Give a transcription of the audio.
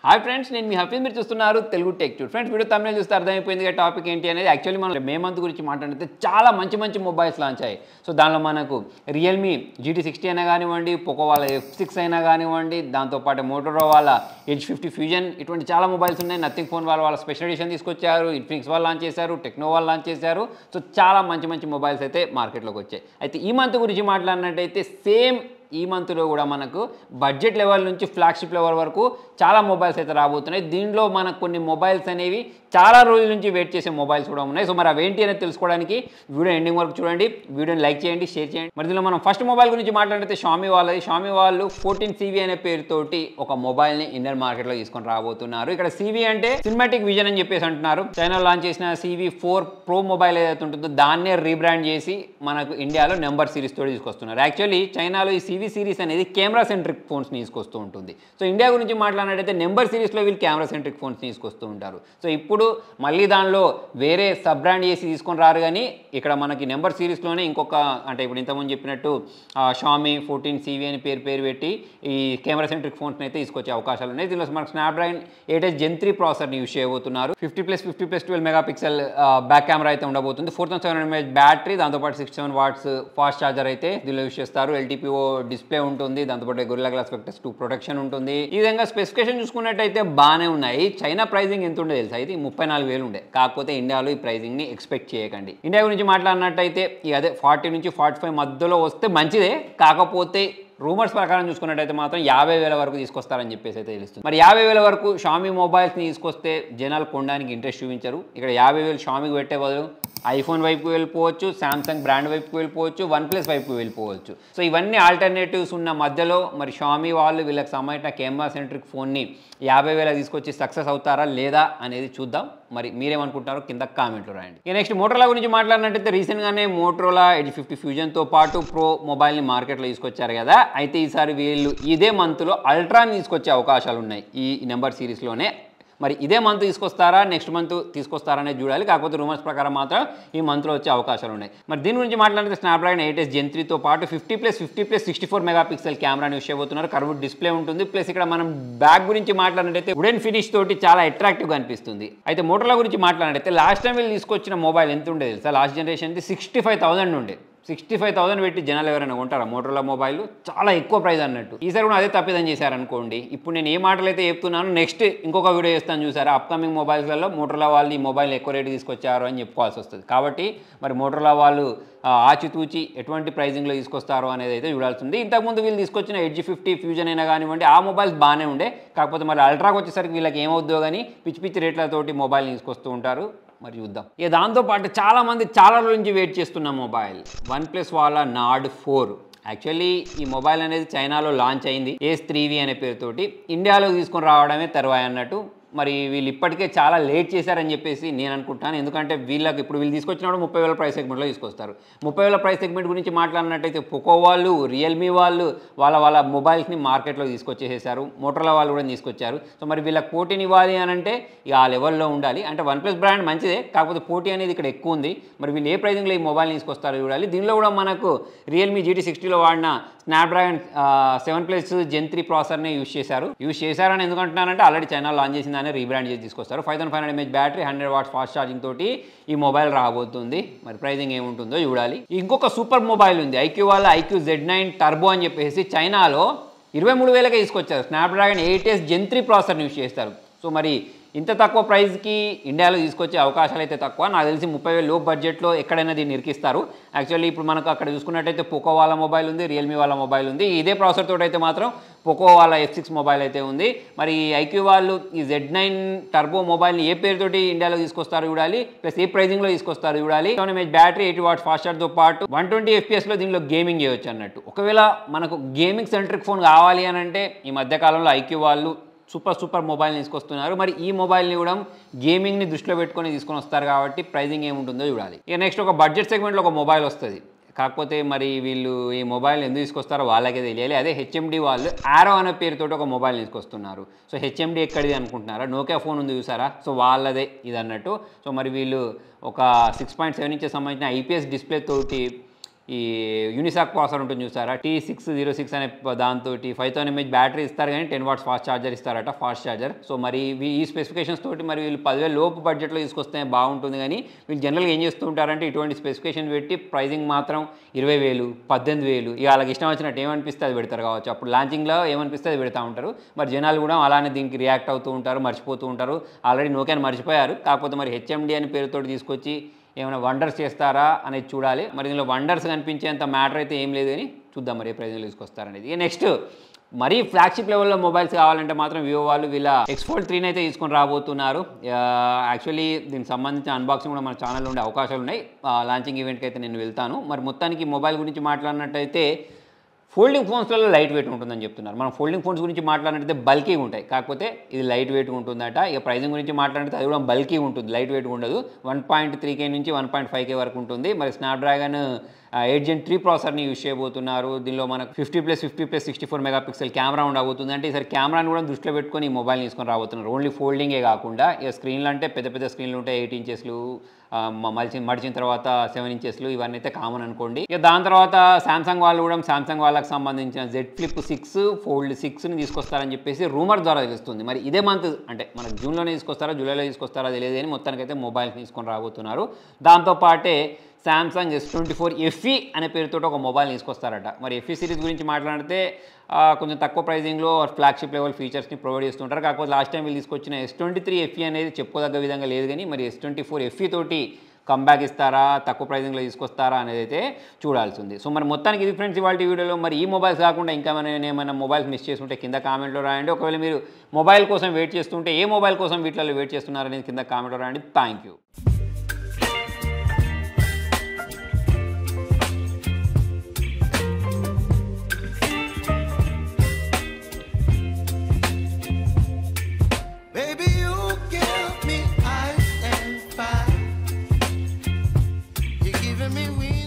Hi friends, నేను మీ హఫీజ్. మీరు చూస్తున్నారు Telugu Tech Tube. Friends, video తమిళ చూస్తే అర్థమైపోయింది టాపిక్ ఏంటి అనేది. యాక్చువల్లీ మనం మే మంత్ గురించి మాట్లాడితే చాలా మంచి మొబైల్స్ లాంచ్ అయ్యాయి. సో దానిలో మనకు రియల్మీ GT60 అయినా కానివ్వండి, పోకో వాళ్ళ F6 అయినా కానివ్వండి, దాంతోపాటు మోటోరోలా వాళ్ళ Edge 50 ఫ్యూజన్, ఇటువంటి చాలా మొబైల్స్ ఉన్నాయి. నథింగ్ ఫోన్ వాళ్ళ స్పెషల్ ఎడిషన్ తీసుకొచ్చారు, ఇన్ఫినిక్స్ వాళ్ళు లాంచ్ చేశారు, టెక్నో వాళ్ళు లాంచ్ చేశారు. సో చాలా మంచి మొబైల్స్ అయితే మార్కెట్లోకి వచ్చాయి. అయితే ఈ మంత్ గురించి మాట్లాడినట్టయితే సేమ్ ఈ మంత్లో కూడా మనకు బడ్జెట్ లెవెల్ నుంచి ఫ్లాగ్షిప్ లెవెల్ వరకు చాలా మొబైల్స్ అయితే రాబోతున్నాయి. దీనిలో మనకు కొన్ని మొబైల్స్ అనేవి చాలా రోజుల నుంచి వెయిట్ చేసే మొబైల్స్ కూడా ఉన్నాయి. సో మరి అవేంటి అనేది తెలుసుకోవడానికి వీడియో ఎండింగ్ వరకు చూడండి, వీడియోని లైక్ చేయండి, షేర్ చేయండి. మరి దీనిలో మనం ఫస్ట్ మొబైల్ గురించి మాట్లాడితే షామీ వాళ్ళు 14CV అనే పేరుతోటి ఒక మొబైల్ని ఇండియన్ మార్కెట్లో తీసుకొని రాబోతున్నారు. ఇక్కడ CV అంటే సినిమాటిక్ విజన్ అని చెప్పేసి అంటున్నారు. చైనా లాంచ్ చేసిన CV4 Pro మొబైల్ ఏదైతే ఉంటుందో దాన్నే రీబ్రాండ్ చేసి మనకు ఇండియాలో నెంబర్ సిరీస్ తోటి తీసుకొస్తున్నారు. యాక్చువల్లీ చైనాలో ఈ CV సిరీస్ అనేది కెమెరా సెంట్రిక్ ఫోన్స్ తీసుకొస్తూ ఉంటుంది. సో ఇండియా గురించి మాట్లాడినట్టయితే నెంబర్ సిరీస్లో వీళ్ళు కెమెరా సెంట్రిక్ ఫోన్స్ తీసుకొస్తూ ఉంటారు. సో ఇప్పుడు మళ్ళీ దానిలో వేరే సబ్ బ్రాండ్ చేసి తీసుకొని రారు, కానీ ఇక్కడ మనకి నెంబర్ సిరీస్లోనే ఇంకొక, అంటే ఇప్పుడు ఇంతకుముందు చెప్పినట్టు షామీ 14CV అని పేరు పెట్టి ఈ కెమెరా సెంట్రిక్ ఫోన్స్ని అయితే తీసుకొచ్చే అవకాశాలు ఉన్నాయి. దీనిలో మనకు స్నాప్డ్రాగన్ 8 Gen 3 ప్రాసెసర్ని యూస్ చేయబోతున్నారు. 50+50+12 మెగాపిక్సెల్ బ్యాక్ కెమెరా అయితే ఉండబోతుంది. 4700 mAh బ్యాటరీ, దాంతోపాటు 67 watts ఫాస్ట్ ఛార్జర్ అయితే దీనిలో యూస్ చేస్తారు. LTPO డిస్ప్లే ఉంటుంది, దాంతోపాటు గొరిల్లా గ్లాస్ వెక్టర్స్ 2 ప్రొటెక్షన్ ఉంటుంది. ఈ విధంగా స్పెసిఫికేషన్ చూసుకున్నట్టయితే బాగానే ఉన్నాయి. చైనా ప్రైజింగ్ ఎంత ఉండే తెలుసా, ఇది 34,000 ఉండే. కాకపోతే ఇండియాలో ఈ ప్రైజింగ్ని ఎక్స్పెక్ట్ చేయకండి. ఇండియా గురించి మాట్లాడినట్టయితే అదే 40 నుంచి 45 మధ్యలో వస్తే మంచిదే. కాకపోతే రూమర్స్ ప్రకారం చూసుకున్నట్టయితే మాత్రం 50,000 వరకు తీసుకొస్తారని చెప్పేసి అయితే తెలుస్తుంది. మరి 50,000 వరకు షామీ మొబైల్స్ని తీసుకొస్తే జనాలు కొనడానికి ఇంట్రెస్ట్ చూపించరు. ఇక్కడ 50,000 షామీకి పెట్టే బదులు ఐఫోన్ వైపుకి వెళ్ళిపోవచ్చు, శాంసంగ్ బ్రాండ్ వైపుకి వెళ్ళిపోవచ్చు, OnePlus వైపుకి వెళ్ళిపోవచ్చు. సో ఇవన్నీ ఆల్టర్నేటివ్స్ ఉన్న మధ్యలో మరి షామీ వాళ్ళు వీళ్ళకి సంబంధించిన కెమెరా సెంట్రిక్ ఫోన్ని 50,000 తీసుకొచ్చి సక్సెస్ అవుతారా లేదా అనేది చూద్దాం. మరి మీరేమనుకుంటారో కింద కామెంట్లో రాయండి. ఇక నెక్స్ట్ మోటోరోలా గురించి మాట్లాడినట్టయితే రీసెంట్గానే మోటోరోలా Edge 50 ఫ్యూజన్తో పాటు ప్రో మొబైల్ని మార్కెట్లో తీసుకొచ్చారు కదా. అయితే ఈసారి వీళ్ళు ఇదే మంత్లో అల్ట్రాని తీసుకొచ్చే అవకాశాలు ఉన్నాయి ఈ నెంబర్ సిరీస్లోనే. మరి ఇదే మంత్ తీసుకొస్తారా, నెక్స్ట్ మంత్ తీసుకొస్తారా అనేది చూడాలి. కాకపోతే రూమర్స్ ప్రకారం మాత్రం ఈ మంత్లో వచ్చే అవకాశాలు ఉన్నాయి. మరి దీని గురించి మాట్లాడితే స్నాప్డ్రాగన్ 8 Gen 3తో పాటు 50+50+64 మెగాపిక్సెల్ కెమెరాని యూస్ చేయబోతున్నారు. కర్వ్డ్ డిస్ప్లే ఉంటుంది. ప్లస్ ఇక్కడ మనం బ్యాక్ గురించి మాట్లాడినట్టయితే వుడెన్ ఫినిష్ తోటి చాలా అట్రాక్టివ్గా అనిపిస్తుంది. అయితే మోటోరోలా గురించి మాట్లాడినట్టయితే లాస్ట్ టైం వీళ్ళు తీసుకొచ్చిన మొబైల్ ఎంత ఉండేది తెలుసా, లాస్ట్ జనరేషన్ది 65,000 ఉండే. 65,000 పెట్టి జనాలు ఎవరైనా కొంటారా మోటోరోలా మొబైల్? చాలా ఎక్కువ ప్రైస్ అన్నట్టు. ఈసారి కూడా అదే తప్పిదం చేశారనుకోండి. ఇప్పుడు నేను ఏ మాటలు అయితే చెప్తున్నాను, నెక్స్ట్ ఇంకొక వీడియో చేస్తాను చూసారా, అప్కమింగ్ మొబైల్స్లలో మోటోరోలా వాళ్ళు ఈ మొబైల్ ఎక్కువ రేటు తీసుకొచ్చారు అని చెప్పుకోవాల్సి వస్తుంది. కాబట్టి మరి మోటోరోలా వాళ్ళు ఆచితూచి ఎటువంటి ప్రైజింగ్లో తీసుకొస్తారో అనేది అయితే చూడాల్సి ఉంది. ఇంతకుముందు వీళ్ళు తీసుకొచ్చిన Edge 50 ఫ్యూజన్ అయినా కానివ్వండి, ఆ మొబైల్స్ బాగానే ఉండే. కాకపోతే మరి అల్ట్రాకి వచ్చేసరికి వీళ్ళకి ఏమవుద్దో కానీ పిచ్చి రేట్లతోటి మొబైల్ని తీసుకొస్తూ ఉంటారు. మరి చూద్దాం. ఇక దాంతోపాటు చాలామంది చాలా రోజుల నుంచి వెయిట్ చేస్తున్న మొబైల్ OnePlus వాళ్ళ Nord 4. యాక్చువల్లీ ఈ మొబైల్ అనేది చైనాలో లాంచ్ అయింది Ace 3V అనే పేరుతోటి. ఇండియాలో తీసుకొని రావడమే తర్వాయి అన్నట్టు. మరి వీళ్ళు ఇప్పటికే చాలా లేట్ చేశారని చెప్పేసి నేను అనుకుంటాను. ఎందుకంటే వీళ్ళకి ఇప్పుడు వీళ్ళు తీసుకొచ్చినప్పుడు 30,000 ప్రైస్ సెగ్మెంట్లో తీసుకొస్తారు. 30,000 ప్రైస్ సెగ్మెంట్ గురించి మాట్లాడినట్టయితే పోకో వాళ్ళు, రియల్మీ వాళ్ళు వాళ్ళ మొబైల్స్ని మార్కెట్లో తీసుకొచ్చేసేసారు. మోటోరోలా వాళ్ళు కూడా తీసుకొచ్చారు. సో మరి వీళ్ళకి పోటీని ఇవ్వాలి అని అంటే ఇక ఆ లెవెల్లో ఉండాలి. అంటే OnePlus బ్రాండ్ మంచిదే, కాకపోతే పోటీ అనేది ఇక్కడ ఎక్కువ ఉంది. మరి వీళ్ళు ఏ ప్రైజింగ్లో ఈ మొబైల్ని తీసుకొస్తారో చూడాలి. దీనిలో కూడా మనకు రియల్మీ GT60లో వాడిన స్నాప్డ్రాగన్ 7+ Gen 3 ప్రాసెసర్ని యూస్ చేశారని ఎందుకంటున్నానంటే ఆల్రెడీ చైనా లాంచ్ చేసిందని రీబ్రాండ్ చేసి తీసుకొస్తారు. 5500 mAh battery, 100 watts fast charging తోటి ఈ మొబైల్ రాబోతుంది. మరి ప్రైజింగ్ ఏముంటుందో చూడాలి. ఇంకొక సూపర్ మొబైల్ ఉంది IQ వాళ్ళ IQ Z9 టర్బో అని చెప్పేసి చైనాలో 23,000కే తీసుకొచ్చారు. స్నాప్డ్రాగన్ 8 Gen 3 ప్రాసెసర్ని యూస్ చేస్తారు. సో మరి ఇంత తక్కువ ప్రైస్కి ఇండియాలో తీసుకొచ్చే అవకాశాలు అయితే తక్కువ. నాకు తెలిసి 30,000 లో బడ్జెట్లో ఎక్కడైనా దీన్ని ఇరికిస్తారు. యాక్చువల్లీ ఇప్పుడు మనకు అక్కడ చూసుకున్నట్టయితే పోకో వాళ్ళ మొబైల్ ఉంది, రియల్మీ వాళ్ళ మొబైల్ ఉంది. ఇదే ప్రాసెసర్ తోటి అయితే మాత్రం పోకో వాళ్ళ F6 మొబైల్ అయితే ఉంది. మరి IQ వాళ్ళు ఈ Z9 టర్బో మొబైల్ని ఏ పేరుతోటి ఇండియాలో తీసుకొస్తారు చూడాలి. ప్లస్ ఏ ప్రైజింగ్లో తీసుకొస్తారు చూడాలి. 7 mAh బ్యాటరీ, 80 watts ఫాస్ట్ ఛార్జ్తో పాటు 120 FPS దీనిలో గేమింగ్ చేయొచ్చు అన్నట్టు. ఒకవేళ మనకు గేమింగ్ సెంట్రిక్ ఫోన్ కావాలి అని అంటే ఈ మధ్యకాలంలో IQ వాళ్ళు సూపర్ మొబైల్ని తీసుకొస్తున్నారు. మరి ఈ మొబైల్ని కూడా గేమింగ్ని దృష్టిలో పెట్టుకొని తీసుకొని వస్తారు కాబట్టి ప్రైజింగ్ ఏముంటుందో చూడాలి. ఇక నెక్స్ట్ ఒక బడ్జెట్ సెగ్మెంట్లో ఒక మొబైల్ వస్తుంది. కాకపోతే మరి వీళ్ళు ఈ మొబైల్ ఎందుకు తీసుకొస్తారో వాళ్ళకే తెలియాలి. అదే HMD వాళ్ళు ఆరో అనే పేరుతో ఒక మొబైల్ తీసుకొస్తున్నారు. సో HMD ఎక్కడిది అనుకుంటున్నారా? నోకియా ఫోన్ ఉంది చూసారా, సో వాళ్ళదే ఇది అన్నట్టు. సో మరి వీళ్ళు ఒక 6.7 ఇంచెస్ సంబంధించిన IPS డిస్ప్లే తోటి ఈ యూనిసాక్ ప్రాసెసర్ ఉంటుంది చూసారా, T606 అనే దాంతో 5000 mAh బ్యాటరీ ఇస్తారు కానీ 10 watts ఫాస్ట్ ఛార్జర్ ఇస్తారట, ఫాస్ట్ ఛార్జర్. సో మరి ఈ స్పెసిఫికేషన్స్ తోటి మరి వీళ్ళు 10,000 లోపు బడ్జెట్లో తీసుకొస్తే బాగుంటుంది. కానీ వీళ్ళు జనరల్గా ఏం చేస్తూ ఉంటారంటే ఇటువంటి స్పెసిఫికేషన్ పెట్టి ప్రైజింగ్ మాత్రం 20,000, 18,000 ఇక వాళ్ళకి ఇష్టం వచ్చినట్టు ఏమనిపిస్తే అది పెడతారు కావచ్చు. అప్పుడు లాంచింగ్లో ఏమనిపిస్తే అది పెడతా ఉంటారు. మరి జనాలు కూడా అలానే దీనికి రియాక్ట్ అవుతూ ఉంటారు, మర్చిపోతూ ఉంటారు. ఆల్రెడీ నోకియాని మర్చిపోయారు. కాకపోతే మరి HMD అని పేరుతోటి తీసుకొచ్చి ఏమైనా వండర్స్ చేస్తారా అనేది చూడాలి. మరి దీనిలో వండర్స్ కనిపించేంత మ్యాటర్ అయితే ఏం లేదు, కానీ చూద్దాం మరి ఏ ప్రైజ్లో తీసుకొస్తారనేది. నెక్స్ట్ మరీ ఫ్లాగ్షిప్ లెవెల్లో మొబైల్స్ కావాలంటే మాత్రం వివో వాళ్ళు వీళ్ళ X-Fold 3 అయితే తీసుకొని రాబోతున్నారు. యాక్చువల్లీ దీనికి సంబంధించిన అన్బాక్సింగ్ కూడా మన ఛానల్లో ఉండే అవకాశాలు ఉన్నాయి. లాంచింగ్ ఈవెంట్కి అయితే నేను వెళ్తాను. మరి మొత్తానికి మొబైల్ గురించి మాట్లాడినట్టయితే ఫోల్డింగ్ ఫోన్స్లలో లైట్ వెయిట్ ఉంటుందని చెప్తున్నారు. మనం ఫోల్డింగ్ ఫోన్స్ గురించి మాట్లాడినట్టయితే బల్కీగా ఉంటాయి, కాకపోతే ఇది లైట్ వెయిట్ ఉంటుందట. ఇక ప్రైజింగ్ గురించి మాట్లాడితే అది కూడా బల్కీ ఉంటుంది, లైట్ వెయిట్ ఉండదు. 1.3K నుంచి 1.5K వరకు ఉంటుంది. మరి స్నాప్డ్రాగన్ 8 Gen 3 ప్రాసెసర్ని యూజ్ చేయబోతున్నారు. దీనిలో మనకు 50+50+64 మెగాపిక్సెల్ కెమెరా ఉండబోతుంది. అంటే ఈసారి కెమెరాని కూడా దృష్టిలో పెట్టుకొని ఈ మొబైల్ తీసుకొని రాబోతున్నారు. ఓన్లీ ఫోల్డింగే కాకుండా ఇక స్క్రీన్లు అంటే పెద్ద పెద్ద స్క్రీన్లు ఉంటాయి, 8 inches మడిచిన తర్వాత 7 inches ఇవన్నీ అయితే కామన్ అనుకోండి. ఇక దాని తర్వాత సామ్సంగ్ వాళ్ళు కూడా సామ్సంగ్ వాళ్ళకి సంబంధించిన Z Flip 6 Fold 6ని తీసుకొస్తారని చెప్పేసి రూమర్ ద్వారా తెలుస్తుంది. మరి ఇదే మంత్ అంటే మనకు జూన్లోనే తీసుకొస్తారా, జూలైలో తీసుకొస్తారా తెలియదు, కానీ మొత్తానికైతే మొబైల్స్ తీసుకొని రాబోతున్నారు. దాంతోపాటే సామ్సంగ్ S24 FE అనే పేరుతో ఒక మొబైల్ తీసుకొస్తారట. మరి FE సిరీస్ గురించి మాట్లాడితే కొంచెం తక్కువ ప్రైజింగ్లో ఫ్లాగ్షిప్ లెవెల్ ఫీచర్స్ని ప్రొవైడ్ చేస్తుంటారు. కాకపోతే లాస్ట్ టైం వీళ్ళు తీసుకొచ్చిన S23 FE అనేది చెప్పుకోదగ్గ విధంగా లేదు, కానీ మరి S24 FE తోటి కంబ్యాక్ ఇస్తారా, తక్కువ ప్రైజింగ్లో తీసుకొస్తారా అనేది అయితే చూడాల్సి ఉంది. సో మరి మొత్తానికి ఇది ఫ్రెండ్స్ ఇవాళ వీడియోలో. మరి ఈ మొబైల్స్ కాకుండా ఇంకా ఏమైనా మొబైల్స్ మిస్ చేస్తుంటే కింద కామెంట్లో రాయండి. ఒకవేళ మీరు మొబైల్ కోసం వెయిట్ చేస్తుంటే ఏ మొబైల్ కోసం వీటిలో వెయిట్ చేస్తున్నారనేది కింద కామెంట్లో రాయండి. Thank you. Me